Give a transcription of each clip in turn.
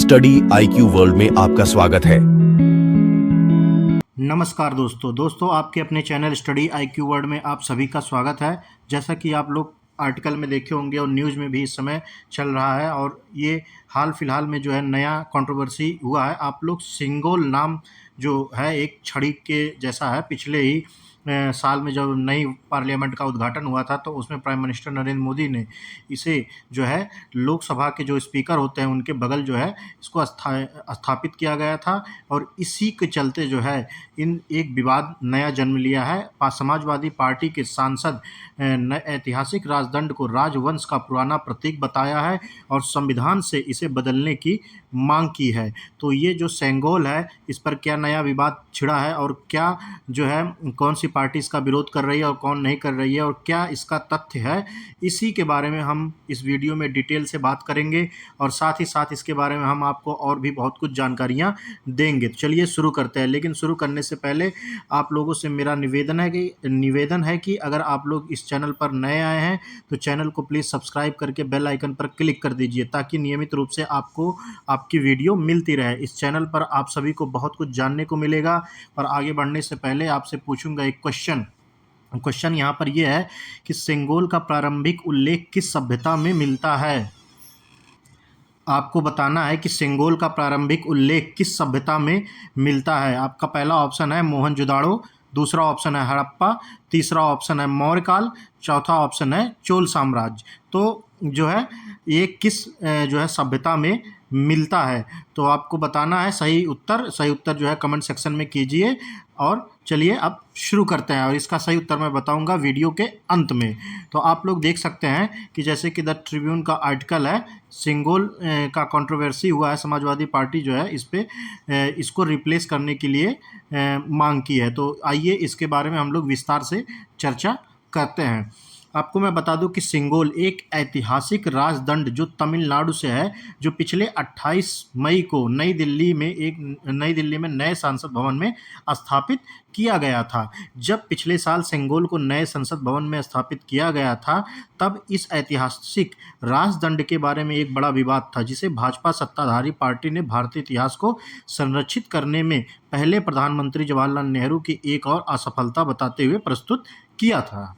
Study IQ world में आपका स्वागत है। नमस्कार दोस्तों आपके अपने चैनल स्टडी IQ वर्ल्ड में आप सभी का स्वागत है। जैसा कि आप लोग आर्टिकल में देखे होंगे और न्यूज़ में भी इस समय चल रहा है, और ये हाल फिलहाल में जो है नया कंट्रोवर्सी हुआ है। आप लोग सिंगोल नाम जो है एक छड़ी के जैसा है। पिछले ही साल में जब नई पार्लियामेंट का उद्घाटन हुआ था तो उसमें प्राइम मिनिस्टर नरेंद्र मोदी ने इसे जो है लोकसभा के जो स्पीकर होते हैं उनके बगल जो है इसको स्थापित किया गया था, और इसी के चलते जो है इन एक विवाद नया जन्म लिया है। समाजवादी पार्टी के सांसद ऐतिहासिक राजदंड को राजवंश का पुराना प्रतीक बताया है और संविधान से इसे बदलने की मांग की है। तो ये जो सेंगोल है इस पर क्या नया विवाद छिड़ा है, और क्या जो है कौन सी पार्टी इसका विरोध कर रही है और कौन नहीं कर रही है, और क्या इसका तथ्य है, इसी के बारे में हम इस वीडियो में डिटेल से बात करेंगे। और साथ ही साथ इसके बारे में हम आपको और भी बहुत कुछ जानकारियाँ देंगे। तो चलिए शुरू करते हैं। लेकिन शुरू करने से पहले आप लोगों से मेरा निवेदन है कि अगर आप लोग इस चैनल पर नए आए हैं तो चैनल को प्लीज़ सब्सक्राइब करके बेल आइकन पर क्लिक कर दीजिए, ताकि नियमित रूप से आपको आपकी वीडियो मिलती रहे। इस चैनल पर आप सभी को बहुत कुछ जानने को मिलेगा। पर आगे बढ़ने से पहले आपसे पूछूंगा एक क्वेश्चन यहाँ पर यह है कि सेंगोल का प्रारंभिक उल्लेख किस सभ्यता में मिलता है। आपको बताना है कि सेंगोल का प्रारंभिक उल्लेख किस सभ्यता में मिलता है। आपका पहला ऑप्शन है मोहनजोदाड़ो, दूसरा ऑप्शन है हड़प्पा, तीसरा ऑप्शन है मौर्यकाल, चौथा ऑप्शन है चोल साम्राज्य। तो जो है ये किस जो है सभ्यता में मिलता है, तो आपको बताना है सही उत्तर जो है कमेंट सेक्शन में कीजिए। और चलिए अब शुरू करते हैं, और इसका सही उत्तर मैं बताऊंगा वीडियो के अंत में। तो आप लोग देख सकते हैं कि जैसे कि द ट्रिब्यून का आर्टिकल है, सेंगोल का कंट्रोवर्सी हुआ है। समाजवादी पार्टी जो है इस पे इसको रिप्लेस करने के लिए मांग की है। तो आइए इसके बारे में हम लोग विस्तार से चर्चा करते हैं। आपको मैं बता दूं कि सेंगोल एक ऐतिहासिक राजदंड जो तमिलनाडु से है, जो पिछले 28 मई को नई दिल्ली में नए संसद भवन में स्थापित किया गया था। जब पिछले साल सेंगोल को नए संसद भवन में स्थापित किया गया था, तब इस ऐतिहासिक राजदंड के बारे में एक बड़ा विवाद था, जिसे भाजपा सत्ताधारी पार्टी ने भारतीय इतिहास को संरक्षित करने में पहले प्रधानमंत्री जवाहरलाल नेहरू की एक और असफलता बताते हुए प्रस्तुत किया था।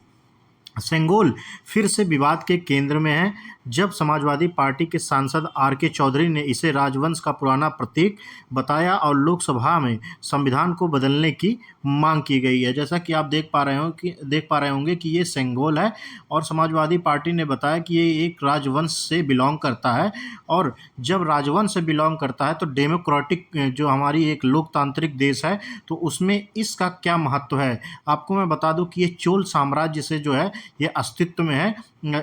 सेंगोल फिर से विवाद के केंद्र में है, जब समाजवादी पार्टी के सांसद RK चौधरी ने इसे राजवंश का पुराना प्रतीक बताया और लोकसभा में संविधान को बदलने की मांग की गई है। जैसा कि आप देख पा रहे होंगे कि ये सेंगोल है, और समाजवादी पार्टी ने बताया कि ये एक राजवंश से बिलोंग करता है, और जब राजवंश से बिलोंग करता है तो डेमोक्रेटिक जो हमारी एक लोकतांत्रिक देश है, तो उसमें इसका क्या महत्व है। आपको मैं बता दूं कि ये चोल साम्राज्य से जो है ये अस्तित्व में है।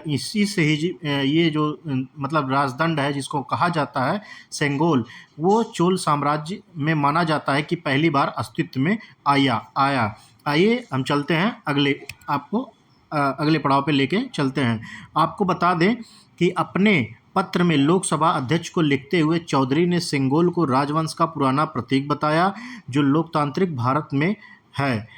इसी से ही ये जो मतलब राजदंड है जिसको कहा जाता है सेंगोल, वो चोल साम्राज्य में माना जाता है कि पहली बार अस्तित्व में आया। आइए हम चलते हैं अगले पड़ाव पे लेके चलते हैं। आपको बता दें कि अपने पत्र में लोकसभा अध्यक्ष को लिखते हुए चौधरी ने सेंगोल को राजवंश का पुराना प्रतीक बताया, जो लोकतांत्रिक भारत में है।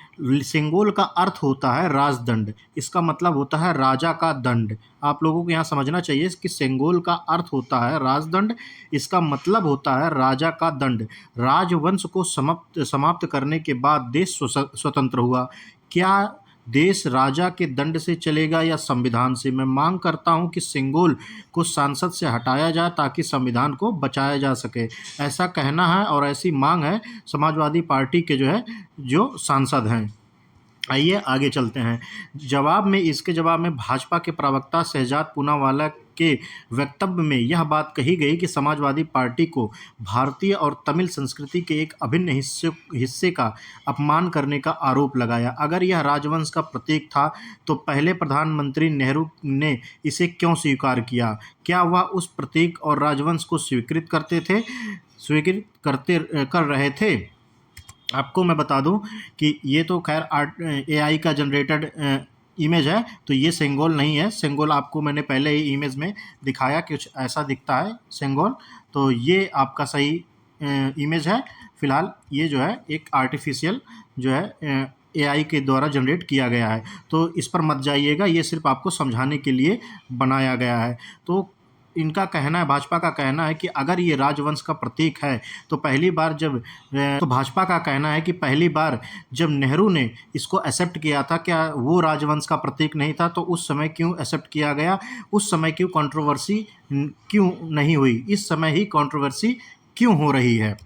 सेंगोल का अर्थ होता है राजदंड, इसका मतलब होता है राजा का दंड। आप लोगों को यहाँ समझना चाहिए कि सेंगोल का अर्थ होता है राजदंड, इसका मतलब होता है राजा का दंड। राजवंश को समाप्त करने के बाद देश स्वतंत्र हुआ। क्या देश राजा के दंड से चलेगा या संविधान से? मैं मांग करता हूं कि सेंगोल को संसद से हटाया जाए ताकि संविधान को बचाया जा सके। ऐसा कहना है और ऐसी मांग है समाजवादी पार्टी के जो सांसद हैं। आइए आगे चलते हैं। इसके जवाब में भाजपा के प्रवक्ता शहजाद पूनावाला के वक्तव्य में यह बात कही गई कि समाजवादी पार्टी को भारतीय और तमिल संस्कृति के एक अभिन्न हिस्से का अपमान करने का आरोप लगाया। अगर यह राजवंश का प्रतीक था तो पहले प्रधानमंत्री नेहरू ने इसे क्यों स्वीकार किया? क्या वह उस प्रतीक और राजवंश को स्वीकृत कर रहे थे? आपको मैं बता दूं कि ये तो खैर AI का जनरेटेड इमेज है, तो ये सेंगोल नहीं है। सेंगोल आपको मैंने पहले ही इमेज में दिखाया, कुछ ऐसा दिखता है सेंगोल। तो ये आपका सही इमेज है। फिलहाल ये जो है एक आर्टिफिशियल जो है AI के द्वारा जनरेट किया गया है, तो इस पर मत जाइएगा, ये सिर्फ आपको समझाने के लिए बनाया गया है। तो इनका कहना है, भाजपा का कहना है कि अगर ये राजवंश का प्रतीक है तो पहली बार जब तो भाजपा का कहना है कि पहली बार जब नेहरू ने इसको एक्सेप्ट किया था, क्या वो राजवंश का प्रतीक नहीं था? तो उस समय क्यों एक्सेप्ट किया गया? उस समय क्यों कंट्रोवर्सी क्यों नहीं हुई? इस समय ही कंट्रोवर्सी क्यों हो रही है?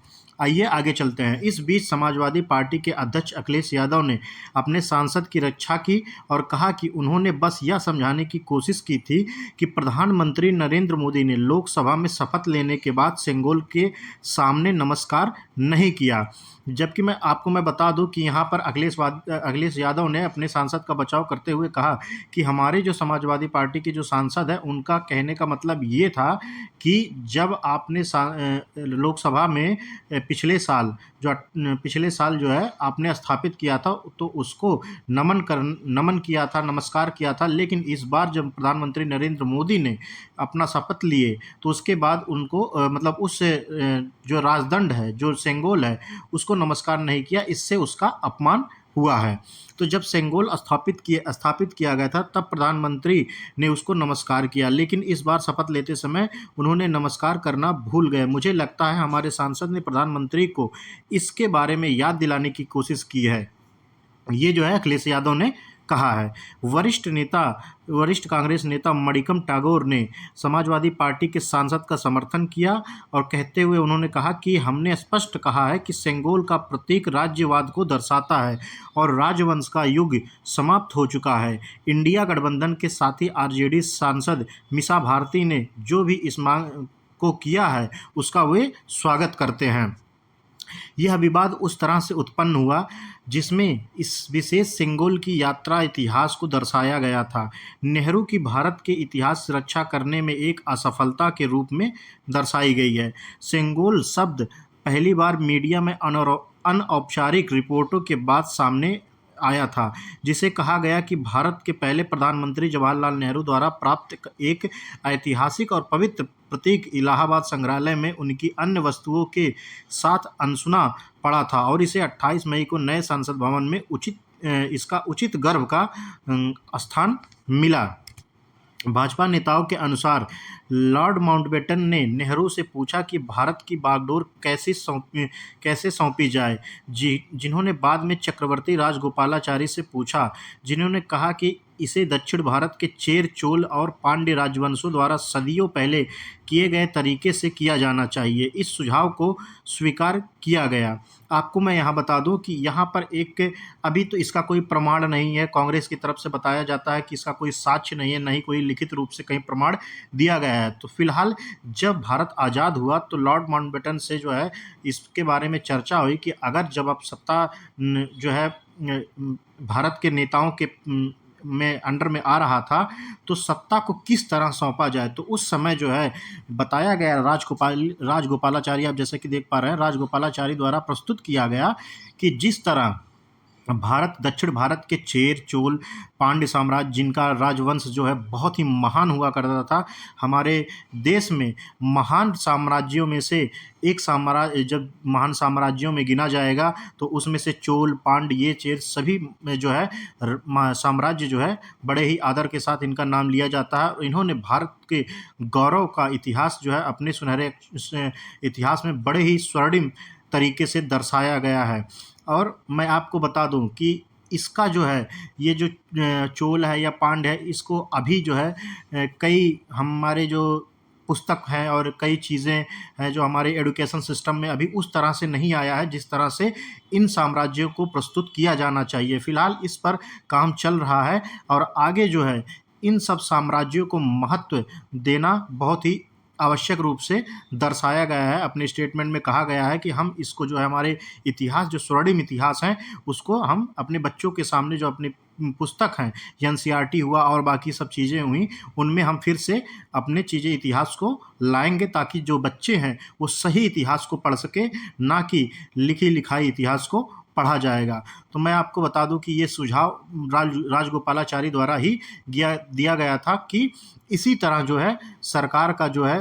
आइए आगे चलते हैं। इस बीच समाजवादी पार्टी के अध्यक्ष अखिलेश यादव ने अपने सांसद की रक्षा की और कहा कि उन्होंने बस यह समझाने की कोशिश की थी कि प्रधानमंत्री नरेंद्र मोदी ने लोकसभा में शपथ लेने के बाद सेंगोल के सामने नमस्कार नहीं किया। जबकि मैं बता दूं कि यहाँ पर अखिलेश यादव ने अपने सांसद का बचाव करते हुए कहा कि हमारे जो समाजवादी पार्टी के जो सांसद हैं, उनका कहने का मतलब ये था कि जब आपने लोकसभा में पिछले साल जो है आपने स्थापित किया था, तो उसको नमन किया था, नमस्कार किया था। लेकिन इस बार जब प्रधानमंत्री नरेंद्र मोदी ने अपना शपथ लिए तो उसके बाद उनको मतलब उस जो राजदंड है, जो सेंगोल है, उसको नमस्कार नहीं किया। इससे उसका अपमान हुआ है। तो जब सेंगोल स्थापित किया गया था, तब प्रधानमंत्री ने उसको नमस्कार किया, लेकिन इस बार शपथ लेते समय उन्होंने नमस्कार करना भूल गए। मुझे लगता है हमारे सांसद ने प्रधानमंत्री को इसके बारे में याद दिलाने की कोशिश की है। ये जो है अखिलेश यादव ने कहा है। वरिष्ठ कांग्रेस नेता मणिकम टैगोर ने समाजवादी पार्टी के सांसद का समर्थन किया और कहते हुए उन्होंने कहा कि हमने स्पष्ट कहा है कि सेंगोल का प्रतीक राज्यवाद को दर्शाता है और राजवंश का युग समाप्त हो चुका है। इंडिया गठबंधन के साथी आरजेडी सांसद मीसा भारती ने जो भी इस मांग को किया है, उसका वे स्वागत करते हैं। यह विवाद उस तरह से उत्पन्न हुआ जिसमें इस विशेष सेंगोल की यात्रा इतिहास को दर्शाया गया था। नेहरू की भारत के इतिहास रक्षा करने में एक असफलता के रूप में दर्शाई गई है। सेंगोल शब्द पहली बार मीडिया में अनौपचारिक रिपोर्टों के बाद सामने आया था, जिसे कहा गया कि भारत के पहले प्रधानमंत्री जवाहरलाल नेहरू द्वारा प्राप्त एक ऐतिहासिक और पवित्र प्रतीक इलाहाबाद संग्रहालय में उनकी अन्य वस्तुओं के साथ अनसुना पड़ा था और इसे 28 मई को नए संसद भवन में इसका उचित गर्व का स्थान मिला। भाजपा नेताओं के अनुसार लॉर्ड माउंटबेटन ने नेहरू से पूछा कि भारत की बागडोर कैसे सौंपी जाए, जिन्होंने बाद में चक्रवर्ती राजगोपालाचारी से पूछा, जिन्होंने कहा कि इसे दक्षिण भारत के चेर, चोल और पांड्य राजवंशों द्वारा सदियों पहले किए गए तरीके से किया जाना चाहिए। इस सुझाव को स्वीकार किया गया। आपको मैं यहाँ बता दूं कि यहाँ पर अभी तो इसका कोई प्रमाण नहीं है। कांग्रेस की तरफ से बताया जाता है कि इसका कोई साक्ष्य नहीं है, नहीं कोई लिखित रूप से कहीं प्रमाण दिया गया है। तो फिलहाल जब भारत आज़ाद हुआ तो लॉर्ड माउंटबेटन से जो है इसके बारे में चर्चा हुई कि अगर जब आप सत्ता जो है भारत के नेताओं के में अंडर में आ रहा था, तो सत्ता को किस तरह सौंपा जाए। तो उस समय जो है बताया गया राजगोपालाचारी, आप जैसे कि देख पा रहे हैं, राजगोपालाचारी द्वारा प्रस्तुत किया गया कि जिस तरह दक्षिण भारत के चेर, चोल, पांड्य साम्राज्य, जिनका राजवंश जो है बहुत ही महान हुआ करता था, हमारे देश में महान साम्राज्यों में से एक साम्राज्य जब महान साम्राज्यों में गिना जाएगा तो उसमें से चोल, पांड्य, ये चेर सभी में जो है साम्राज्य जो है बड़े ही आदर के साथ इनका नाम लिया जाता है। इन्होंने भारत के गौरव का इतिहास जो है अपने सुनहरे इतिहास में बड़े ही स्वर्णिम तरीके से दर्शाया गया है। और मैं आपको बता दूं कि इसका जो है ये जो चोल है या पांड्य है, इसको अभी जो है कई हमारे जो पुस्तक हैं और कई चीज़ें हैं जो हमारे एजुकेशन सिस्टम में अभी उस तरह से नहीं आया है जिस तरह से इन साम्राज्यों को प्रस्तुत किया जाना चाहिए। फिलहाल इस पर काम चल रहा है और आगे जो है इन सब साम्राज्यों को महत्व देना बहुत ही आवश्यक रूप से दर्शाया गया है। अपने स्टेटमेंट में कहा गया है कि हम इसको जो है हमारे इतिहास, जो स्वर्णिम इतिहास हैं, उसको हम अपने बच्चों के सामने जो अपने पुस्तक हैं, एनसीईआरटी हुआ और बाकी सब चीज़ें हुई, उनमें हम फिर से अपने इतिहास को लाएंगे ताकि जो बच्चे हैं वो सही इतिहास को पढ़ सके, ना कि लिखी लिखाई इतिहास को पढ़ा जाएगा। तो मैं आपको बता दूं कि ये सुझाव राजगोपालाचारी द्वारा ही दिया गया था कि इसी तरह जो है सरकार का जो है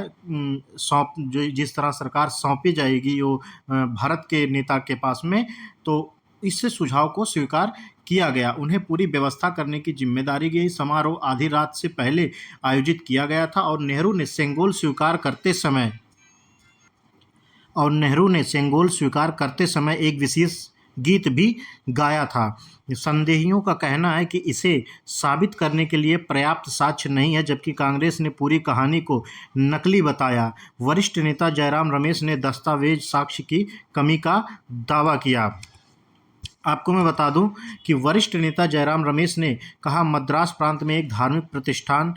जिस तरह सरकार सौंपी जाएगी वो भारत के नेता के पास में, तो इससे सुझाव को स्वीकार किया गया। उन्हें पूरी व्यवस्था करने की जिम्मेदारी गई। समारोह आधी रात से पहले आयोजित किया गया था और नेहरू ने सेंगोल स्वीकार करते समय एक विशेष गीत भी गाया था। संदेहियों का कहना है कि इसे साबित करने के लिए पर्याप्त साक्ष्य नहीं है, जबकि कांग्रेस ने पूरी कहानी को नकली बताया। वरिष्ठ नेता जयराम रमेश ने दस्तावेज साक्ष्य की कमी का दावा किया। आपको मैं बता दूं कि वरिष्ठ नेता जयराम रमेश ने कहा, मद्रास प्रांत में एक धार्मिक प्रतिष्ठान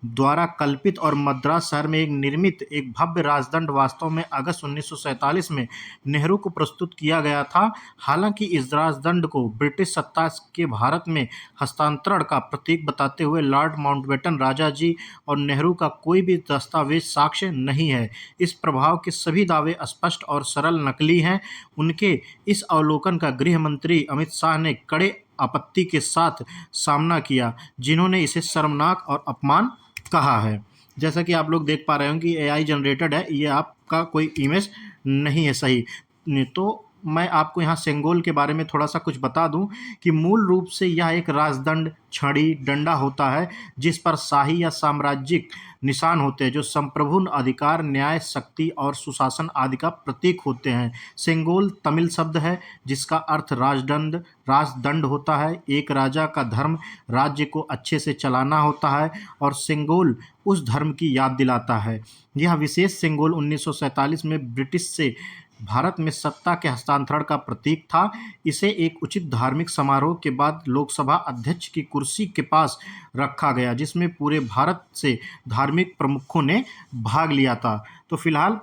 द्वारा कल्पित और मद्रास शहर में एक निर्मित एक भव्य राजदंड वास्तव में अगस्त 1947 में नेहरू को प्रस्तुत किया गया था। हालांकि इस राजदंड को ब्रिटिश सत्ता के भारत में हस्तांतरण का प्रतीक बताते हुए लॉर्ड माउंटबेटन, राजा जी और नेहरू का कोई भी दस्तावेज साक्ष्य नहीं है। इस प्रभाव के सभी दावे स्पष्ट और सरल नकली हैं। उनके इस अवलोकन का गृह मंत्री अमित शाह ने कड़े आपत्ति के साथ सामना किया, जिन्होंने इसे शर्मनाक और अपमान कहा है। जैसा कि आप लोग देख पा रहे हो कि एआई जनरेटेड है, ये आपका कोई इमेज नहीं है सही। तो मैं आपको यहाँ सेंगोल के बारे में थोड़ा सा कुछ बता दूं कि मूल रूप से यह एक राजदंड, छड़ी, डंडा होता है जिस पर शाही या साम्राज्यिक निशान होते हैं, जो संप्रभु अधिकार, न्याय, शक्ति और सुशासन आदि का प्रतीक होते हैं। सेंगोल तमिल शब्द है जिसका अर्थ राजदंड होता है। एक राजा का धर्म राज्य को अच्छे से चलाना होता है और सेंगोल उस धर्म की याद दिलाता है। यह विशेष सेंगोल 1947 में ब्रिटिश से भारत में सत्ता के हस्तांतरण का प्रतीक था। इसे एक उचित धार्मिक समारोह के बाद लोकसभा अध्यक्ष की कुर्सी के पास रखा गया, जिसमें पूरे भारत से धार्मिक प्रमुखों ने भाग लिया था। तो फिलहाल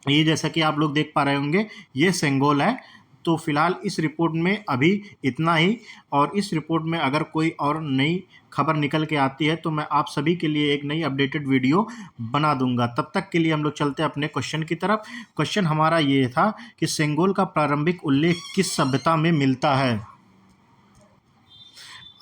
ये जैसा कि आप लोग देख पा रहे होंगे, ये सेंगोल है। तो फिलहाल इस रिपोर्ट में अभी इतना ही, और इस रिपोर्ट में अगर कोई और नई खबर निकल के आती है तो मैं आप सभी के लिए एक नई अपडेटेड वीडियो बना दूंगा। तब तक के लिए हम लोग चलते हैं अपने क्वेश्चन की तरफ। क्वेश्चन हमारा ये था कि सेंगोल का प्रारंभिक उल्लेख किस सभ्यता में मिलता है।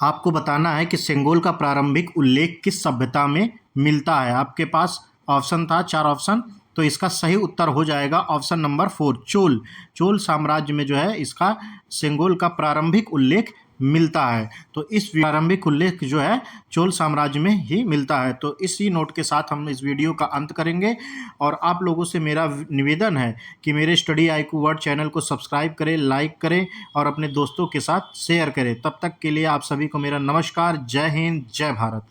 आपको बताना है कि सेंगोल का प्रारंभिक उल्लेख किस सभ्यता में मिलता है। आपके पास ऑप्शन था, 4 ऑप्शन, तो इसका सही उत्तर हो जाएगा ऑप्शन नंबर 4, चोल साम्राज्य में जो है इसका सेंगोल का प्रारंभिक उल्लेख मिलता है। तो इस प्रारंभिक उल्लेख जो है चोल साम्राज्य में ही मिलता है। तो इसी नोट के साथ हम इस वीडियो का अंत करेंगे और आप लोगों से मेरा निवेदन है कि मेरे स्टडी IQ वर्ड चैनल को सब्सक्राइब करें, लाइक करें और अपने दोस्तों के साथ शेयर करें। तब तक के लिए आप सभी को मेरा नमस्कार। जय हिंद, जय भारत।